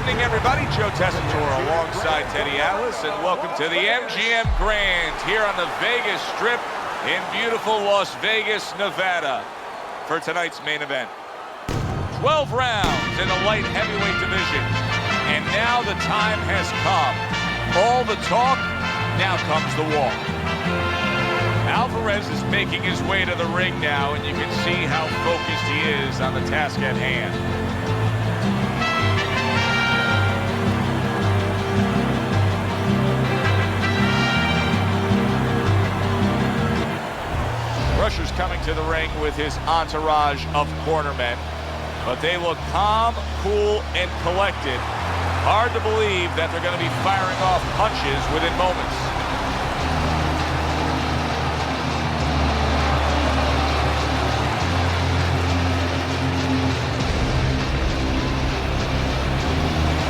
evening, everybody. Joe Tessitore alongside Teddy Atlas, and welcome to the MGM Grand here on the Vegas Strip in beautiful Las Vegas, Nevada, for tonight's main event. 12 rounds in the light heavyweight division, and now the time has come. All the talk, now comes the walk. Alvarez is making his way to the ring now, and you can see how focused he is on the task at hand. Crusher's coming to the ring with his entourage of cornermen, but they look calm, cool, and collected. Hard to believe that they're going to be firing off punches within moments.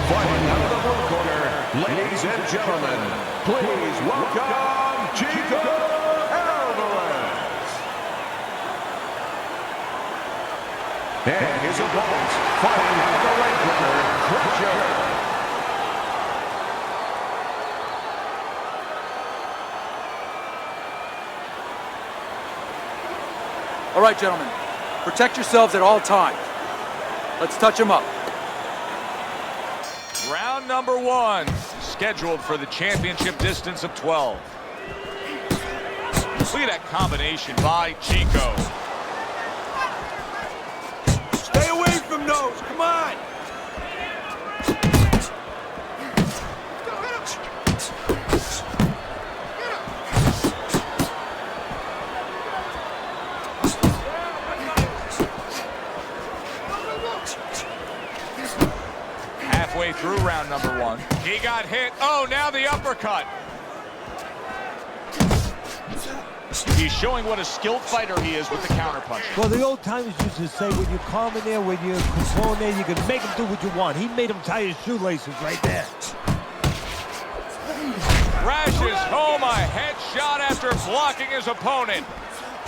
Fighting out of the blue corner, ladies and gentlemen, please welcome G.O.A.T. And his opponent, fighting out of the red corner, Crusher. All right, gentlemen, protect yourselves at all times. Let's touch them up. Round number one, scheduled for the championship distance of 12. Look at that combination by Chico. Stay away from those, come on! Halfway through round number one. He got hit. Oh, now the uppercut. He's showing what a skilled fighter he is with the counterpunch. Well, the old timers used to say, when you calm in there, when you control in there, you can make him do what you want. He made him tie his shoelaces right there. Crashes home a headshot after blocking his opponent.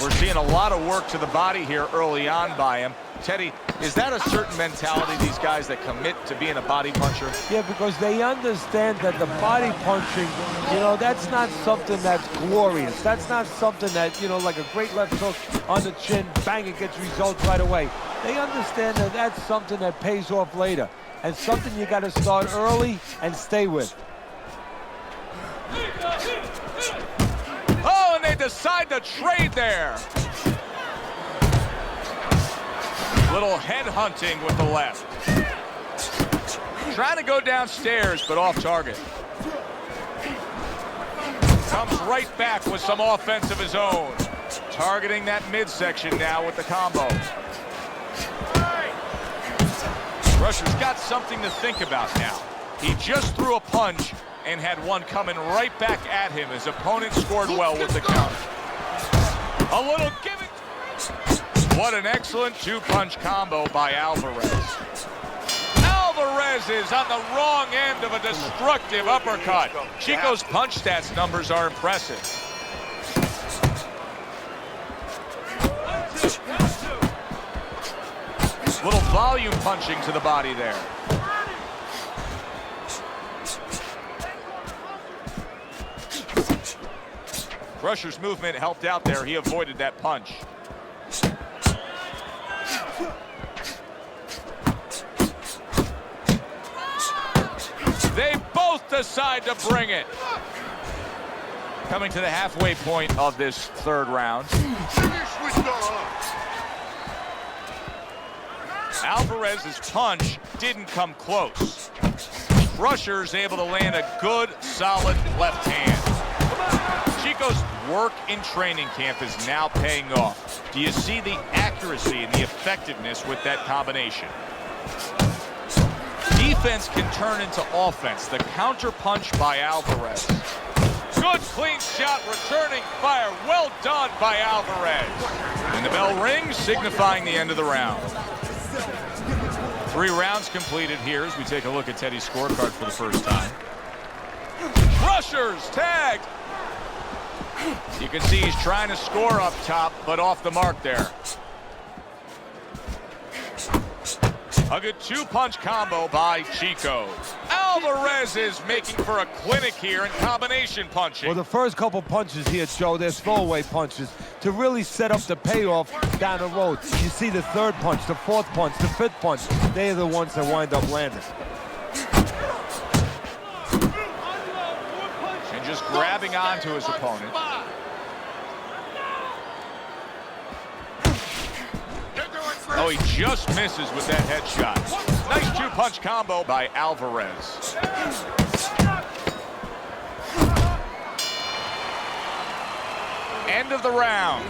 We're seeing a lot of work to the body here early on by him. Teddy, is that a certain mentality, these guys that commit to being a body puncher? Yeah, because they understand that the body punching, you know, that's not something that's glorious. That's not something that, you know, like a great left hook on the chin, bang, it gets results right away. They understand that that's something that pays off later, and something you got to start early and stay with. Oh, and they decide to trade there. Little head hunting with the left. Trying to go downstairs, but off target. Comes right back with some offense of his own. Targeting that midsection now with the combo. Crusher's got something to think about now. He just threw a punch and had one coming right back at him. His opponent scored well with the counter. A little give it. What an excellent two-punch combo by Alvarez. Alvarez is on the wrong end of a destructive uppercut. Chico's punch stats numbers are impressive. Little volume punching to the body there. Crusher's movement helped out there. He avoided that punch. They both decide to bring it. Coming to the halfway point of this third round. Alvarez's punch didn't come close. Crusher's able to land a good, solid left hand. Chico's work in training camp is now paying off. Do you see the accuracy and the effectiveness with that combination? Defense can turn into offense. The counter punch by Alvarez. Good clean shot, returning fire. Well done by Alvarez. And the bell rings, signifying the end of the round. 3 rounds completed here as we take a look at Teddy's scorecard for the first time. Crusher's tagged. You can see he's trying to score up top, but off the mark there. A good two-punch combo by Chico. Alvarez is making for a clinic here in combination punching. Well, the first couple punches here, Joe, they're throwaway punches to really set up the payoff down the road. You see the third punch, the fourth punch, the fifth punch. They're the ones that wind up landing. And just grabbing onto his opponent. Oh, he just misses with that headshot. Nice two-punch combo by Alvarez. End of the round.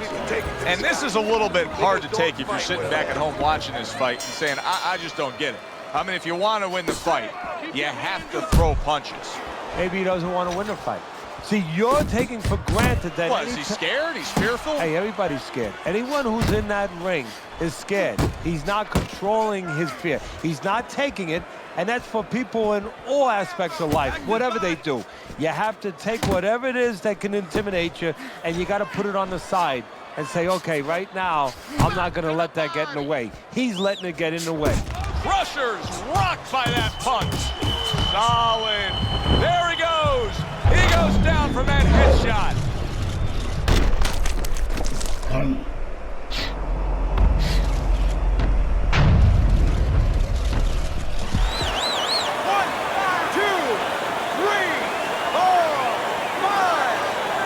And this is a little bit hard to take if you're sitting back at home watching this fight and saying, I just don't get it. I mean, if you want to win the fight, you have to throw punches. Maybe he doesn't want to win the fight. See, you're taking for granted that... What, is he scared? He's fearful? Hey, everybody's scared. Anyone who's in that ring is scared. He's not controlling his fear. He's not taking it, and that's for people in all aspects of life, whatever they do. You have to take whatever it is that can intimidate you, and you got to put it on the side and say, okay, right now, I'm not going to let that get in the way. He's letting it get in the way. Crushers rocked by that punch. Solid. There he goes. He goes down from that headshot.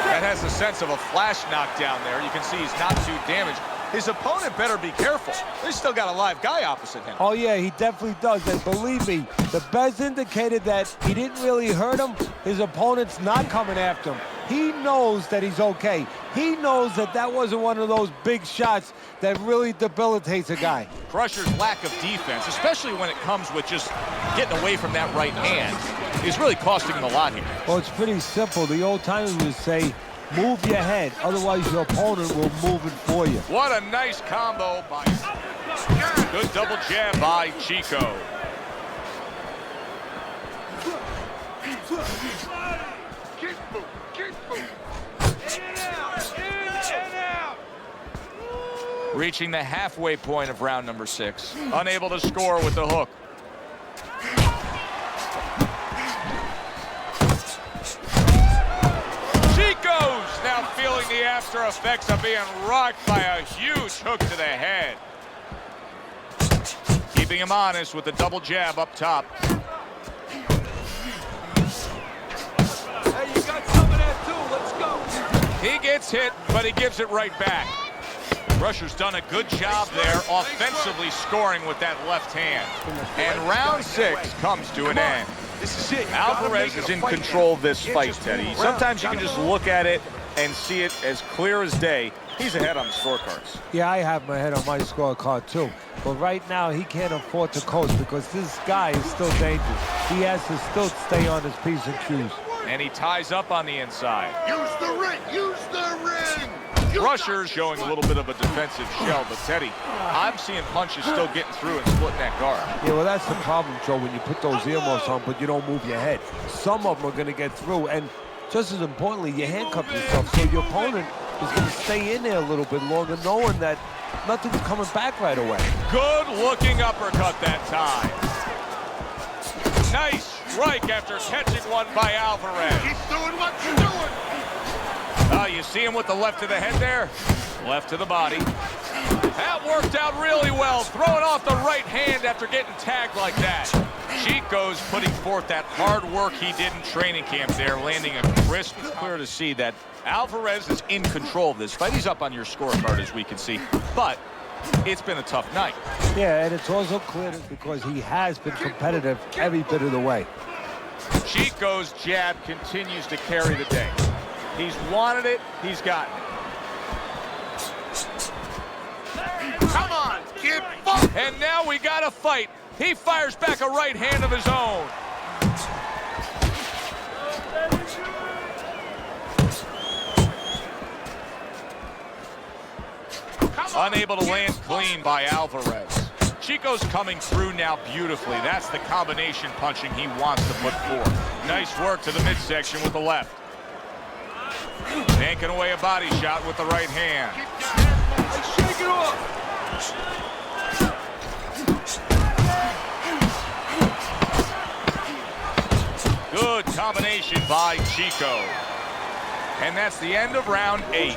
That has a sense of a flash knockdown there. You can see he's not too damaged. His opponent better be careful. He's still got a live guy opposite him. Oh, yeah, he definitely does. And believe me, the best indicated that he didn't really hurt him, his opponent's not coming after him. He knows that he's okay. He knows that that wasn't one of those big shots that really debilitates a guy. Crusher's lack of defense, especially when it comes with just getting away from that right hand, is really costing him a lot here. Well, it's pretty simple. The old timers would say, move your head, otherwise your opponent will move it for you. What a nice combo by... Good double jab by Chico. Reaching the halfway point of round number 6. Unable to score with the hook. Chico's now feeling the after effects of being rocked by a huge hook to the head. Keeping him honest with the double jab up top. Hey, you got some of that too. Let's go. He gets hit, but he gives it right back. Crusher's done a good job there, offensively scoring with that left hand. And round 6 comes to an end. This is it. Alvarez is in control of this fight, Teddy. Sometimes you can just look at it and see it as clear as day. He's ahead on the scorecards. Yeah, I have my head on my scorecard too. But right now, he can't afford to coast because this guy is still dangerous. He has to still stay on his P's and Q's. And he ties up on the inside. Use the ring! Use the ring! Crusher showing a little bit of a defensive shell, but Teddy, I'm seeing punches still getting through and splitting that guard. Yeah, well, that's the problem, Joe, when you put those earmuffs on, but you don't move your head. Some of them are going to get through, and just as importantly, you handcuff yourself, so your opponent is going to stay in there a little bit longer, knowing that nothing's coming back right away. Good looking uppercut that time. Nice strike after catching one by Alvarez. Keep doing what you're doing! Oh, you see him with the left to the head there? Left to the body. That worked out really well, throwing off the right hand after getting tagged like that. Chico's putting forth that hard work he did in training camp there, landing a crisp. It's clear to see that Alvarez is in control of this fight. He's up on your scorecard, as we can see, but it's been a tough night. Yeah, and it's also clear because he has been competitive every bit of the way. Chico's jab continues to carry the day. He's wanted it, he's gotten it. Come on, kid! And now we got a fight. He fires back a right hand of his own. Unable to land clean by Alvarez. Chico's coming through now beautifully. That's the combination punching he wants to put forth. Nice work to the midsection with the left. Yanking away a body shot with the right hand. Hey, shake it off. combination by Chico. And that's the end of round 8.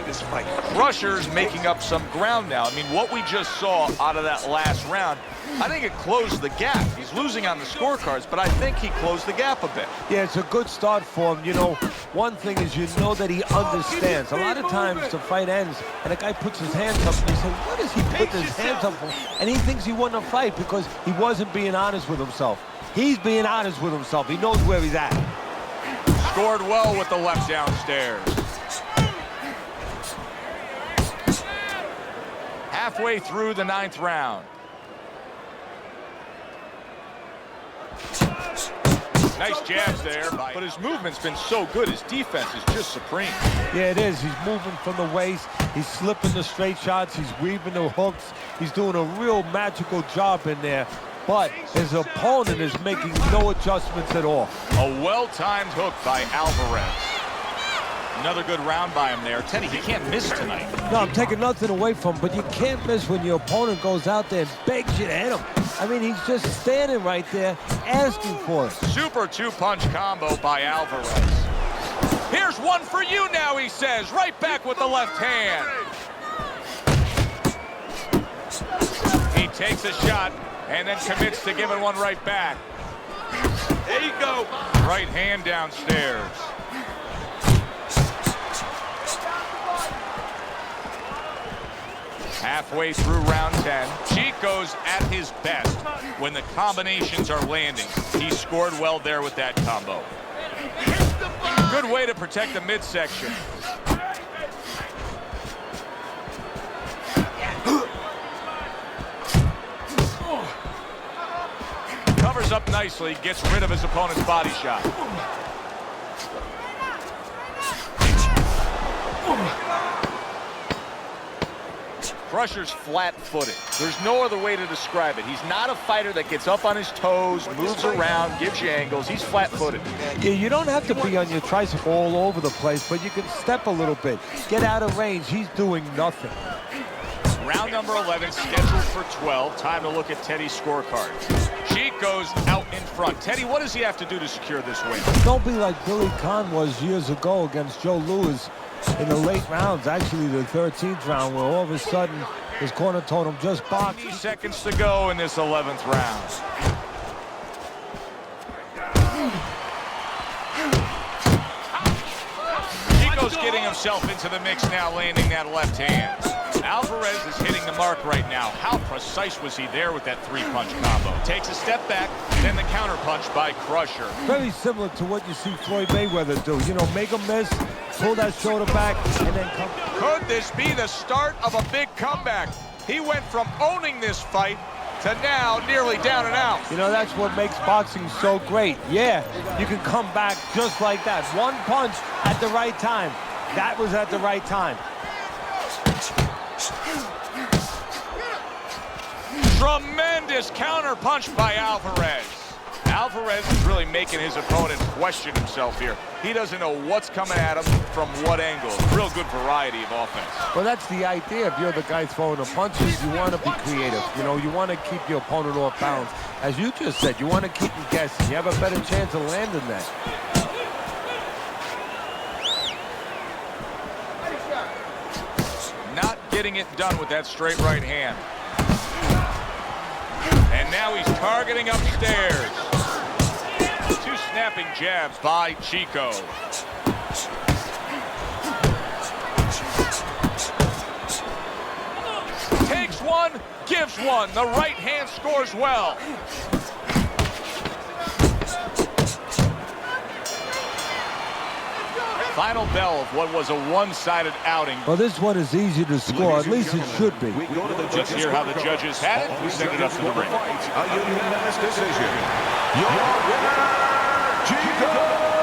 Crusher's making up some ground now. I mean, what we just saw out of that last round, I think it closed the gap. He's losing on the scorecards, but I think he closed the gap a bit. Yeah, it's a good start for him. You know, one thing is you know that he understands. A lot of times the fight ends and a guy puts his hands up and you say, what is he putting his hands up for? And he thinks he won the fight because he wasn't being honest with himself. He's being honest with himself. He knows where he's at. Scored well with the left downstairs. Halfway through the 9th round. Nice jabs there, but his movement's been so good. His defense is just supreme. Yeah, it is. He's moving from the waist. He's slipping the straight shots. He's weaving the hooks. He's doing a real magical job in there. But his opponent is making no adjustments at all. A well-timed hook by Alvarez. Another good round by him there. Teddy, he can't miss tonight. No, I'm taking nothing away from him, but you can't miss when your opponent goes out there and begs you to hit him. I mean, he's just standing right there asking for it. Super 2-punch combo by Alvarez. Here's one for you now, he says. Right back with the left hand. He takes a shot and then commits to giving one right back. There you go. Right hand downstairs. Halfway through round 10, Chico's at his best when the combinations are landing. He scored well there with that combo. Good way to protect the midsection. Covers up nicely, gets rid of his opponent's body shot. Crusher's flat-footed. There's no other way to describe it. He's not a fighter that gets up on his toes, moves around, gives you angles. He's flat-footed. Yeah, you don't have to be on your tricycle all over the place, but you can step a little bit. Get out of range. He's doing nothing. Round number 11, scheduled for 12. Time to look at Teddy's scorecard. Chico's out in front. Teddy, what does he have to do to secure this win? Don't be like Billy Conn was years ago against Joe Louis in the late rounds, actually the 13th round, where all of a sudden his corner told him just box. 20 seconds to go in this 11th round. Chico's getting himself into the mix now, landing that left hand. Alvarez is hitting the mark right now. How precise was he there with that 3-punch combo? Takes a step back, then the counterpunch by Crusher. Very similar to what you see Floyd Mayweather do. You know, make him miss, pull that shoulder back, and then come. Could this be the start of a big comeback? He went from owning this fight to now nearly down and out. You know, that's what makes boxing so great. Yeah, you can come back just like that. One punch at the right time. That was at the right time. Tremendous counter punch by Alvarez. Alvarez is really making his opponent question himself here. He doesn't know what's coming at him from what angle. Real good variety of offense. Well, that's the idea. If you're the guy throwing the punches, you want to be creative. You know, you want to keep your opponent off balance. As you just said, you want to keep him guessing. You have a better chance of landing that. Not getting it done with that straight right hand. And now he's targeting upstairs. 2 snapping jabs by Chico. Takes one, gives one. The right hand scores well. Final bell of what was a one-sided outing. Well, this one is easy to score. At least it should be. Let's hear how the judges had it. We send it up to the ring. A unanimous decision. Your winner, G.O.A.T.